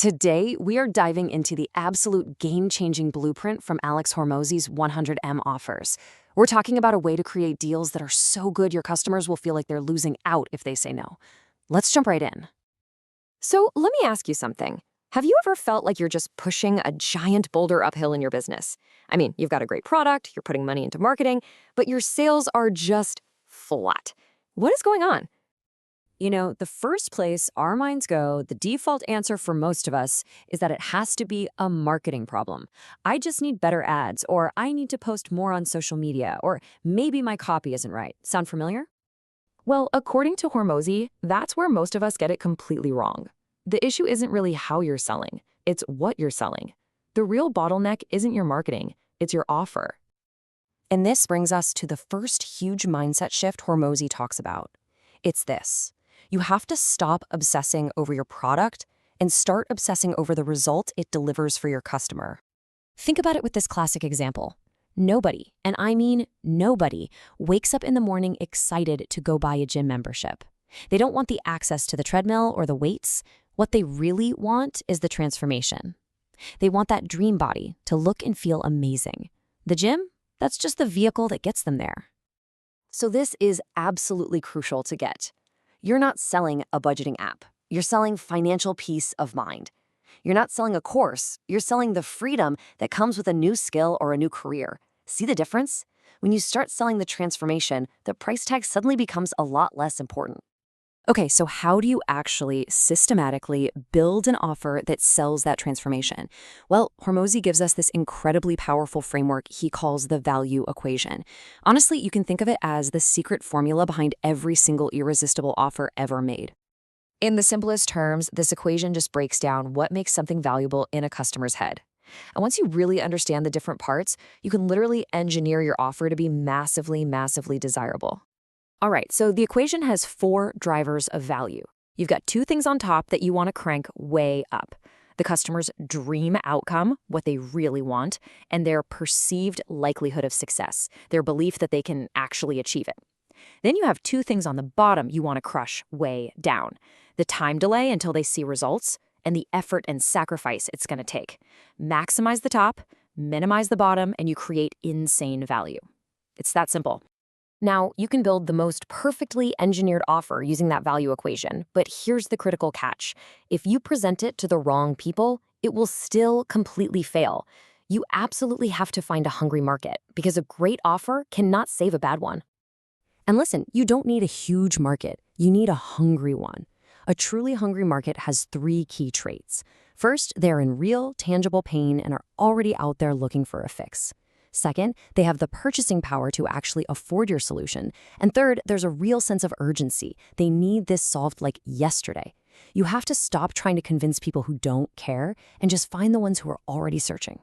Today, we are diving into the absolute game-changing blueprint from Alex Hormozi's 100M offers. We're talking about a way to create deals that are so good your customers will feel like they're losing out if they say no. Let's jump right in. So let me ask you something. Have you ever felt like you're just pushing a giant boulder uphill in your business? I mean, you've got a great product, you're putting money into marketing, but your sales are just flat. What is going on? The first place our minds go, the default answer for most of us, is that it has to be a marketing problem. I just need better ads, or I need to post more on social media, or maybe my copy isn't right. Sound familiar? Well, according to Hormozi, that's where most of us get it completely wrong. The issue isn't really how you're selling, it's what you're selling. The real bottleneck isn't your marketing, it's your offer. And this brings us to the first huge mindset shift Hormozi talks about. It's this. You have to stop obsessing over your product and start obsessing over the result it delivers for your customer. Think about it with this classic example. Nobody, and I mean nobody, wakes up in the morning excited to go buy a gym membership. They don't want the access to the treadmill or the weights. What they really want is the transformation. They want that dream body to look and feel amazing. The gym, that's just the vehicle that gets them there. So this is absolutely crucial to get. You're not selling a budgeting app. You're selling financial peace of mind. You're not selling a course. You're selling the freedom that comes with a new skill or a new career. See the difference? When you start selling the transformation, the price tag suddenly becomes a lot less important. Okay, so how do you actually systematically build an offer that sells that transformation? Well, Hormozi gives us this incredibly powerful framework he calls the value equation. Honestly, you can think of it as the secret formula behind every single irresistible offer ever made. In the simplest terms, this equation just breaks down what makes something valuable in a customer's head. And once you really understand the different parts, you can literally engineer your offer to be massively, massively desirable. All right, so the equation has 4 drivers of value. You've got 2 things on top that you want to crank way up. The customer's dream outcome, what they really want, and their perceived likelihood of success, their belief that they can actually achieve it. Then you have 2 things on the bottom you want to crush way down. The time delay until they see results, and the effort and sacrifice it's going to take. Maximize the top, minimize the bottom, and you create insane value. It's that simple. Now, you can build the most perfectly engineered offer using that value equation, but here's the critical catch. If you present it to the wrong people, it will still completely fail. You absolutely have to find a hungry market, because a great offer cannot save a bad one. And listen, you don't need a huge market. You need a hungry one. A truly hungry market has 3 key traits. First, they're in real, tangible pain and are already out there looking for a fix. Second, they have the purchasing power to actually afford your solution. And third, there's a real sense of urgency. They need this solved like yesterday. You have to stop trying to convince people who don't care and just find the ones who are already searching.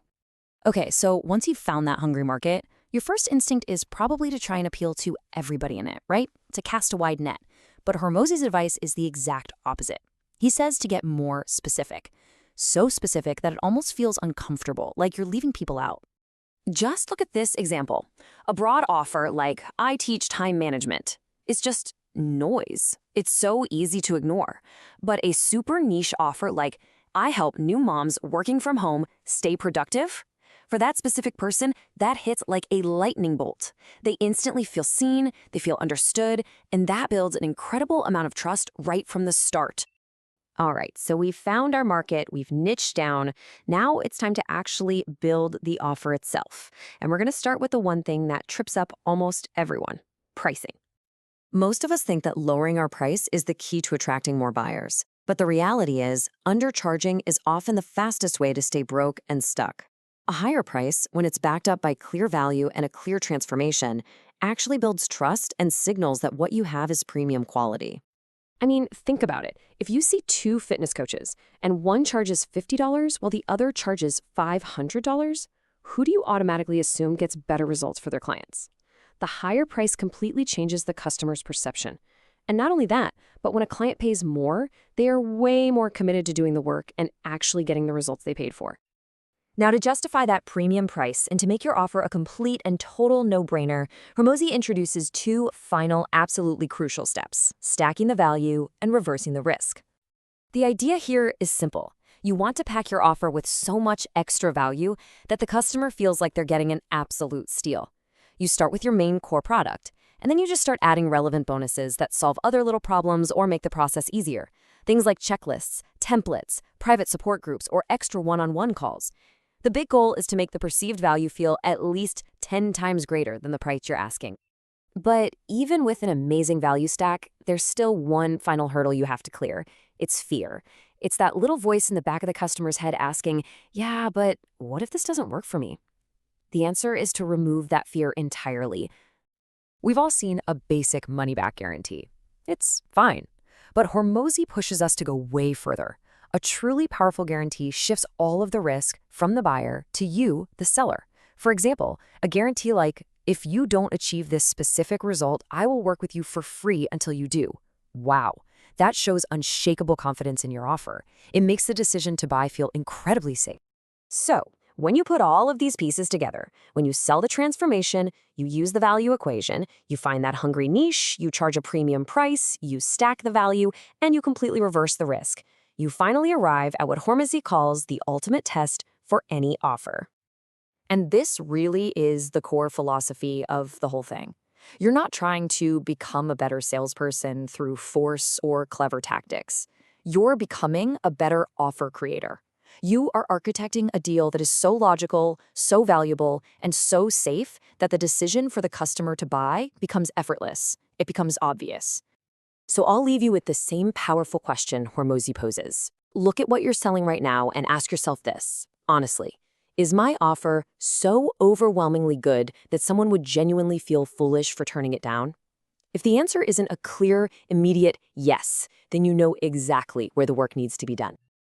Okay, so once you've found that hungry market, your first instinct is probably to try and appeal to everybody in it, right? To cast a wide net. But Hormozi's advice is the exact opposite. He says to get more specific. So specific that it almost feels uncomfortable, like you're leaving people out. Just look at this example. A broad offer like, I teach time management, is just noise. It's so easy to ignore. But a super niche offer like, I help new moms working from home stay productive, for that specific person, that hits like a lightning bolt. They instantly feel seen, they feel understood, and that builds an incredible amount of trust right from the start. All right, so we've found our market, we've niched down. Now it's time to actually build the offer itself. And we're going to start with the one thing that trips up almost everyone, pricing. Most of us think that lowering our price is the key to attracting more buyers. But the reality is, undercharging is often the fastest way to stay broke and stuck. A higher price, when it's backed up by clear value and a clear transformation, actually builds trust and signals that what you have is premium quality. I mean, think about it. If you see 2 fitness coaches and one charges $50 while the other charges $500, who do you automatically assume gets better results for their clients? The higher price completely changes the customer's perception. And not only that, but when a client pays more, they are way more committed to doing the work and actually getting the results they paid for. Now, to justify that premium price and to make your offer a complete and total no-brainer, Hormozi introduces 2 final, absolutely crucial steps: stacking the value and reversing the risk. The idea here is simple. You want to pack your offer with so much extra value that the customer feels like they're getting an absolute steal. You start with your main core product, and then you just start adding relevant bonuses that solve other little problems or make the process easier. Things like checklists, templates, private support groups, or extra one-on-one calls. The big goal is to make the perceived value feel at least 10 times greater than the price you're asking. But even with an amazing value stack, there's still one final hurdle you have to clear. It's fear. It's that little voice in the back of the customer's head asking, yeah, but what if this doesn't work for me? The answer is to remove that fear entirely. We've all seen a basic money-back guarantee. It's fine. But Hormozi pushes us to go way further. A truly powerful guarantee shifts all of the risk from the buyer to you, the seller. For example, a guarantee like, if you don't achieve this specific result, I will work with you for free until you do. Wow. That shows unshakable confidence in your offer. It makes the decision to buy feel incredibly safe. So, when you put all of these pieces together, when you sell the transformation, you use the value equation, you find that hungry niche, you charge a premium price, you stack the value, and you completely reverse the risk. You finally arrive at what Hormozi calls the ultimate test for any offer. And this really is the core philosophy of the whole thing. You're not trying to become a better salesperson through force or clever tactics. You're becoming a better offer creator. You are architecting a deal that is so logical, so valuable, and so safe that the decision for the customer to buy becomes effortless. It becomes obvious. So I'll leave you with the same powerful question Hormozi poses. Look at what you're selling right now and ask yourself this, honestly. Is my offer so overwhelmingly good that someone would genuinely feel foolish for turning it down? If the answer isn't a clear, immediate yes, then you know exactly where the work needs to be done.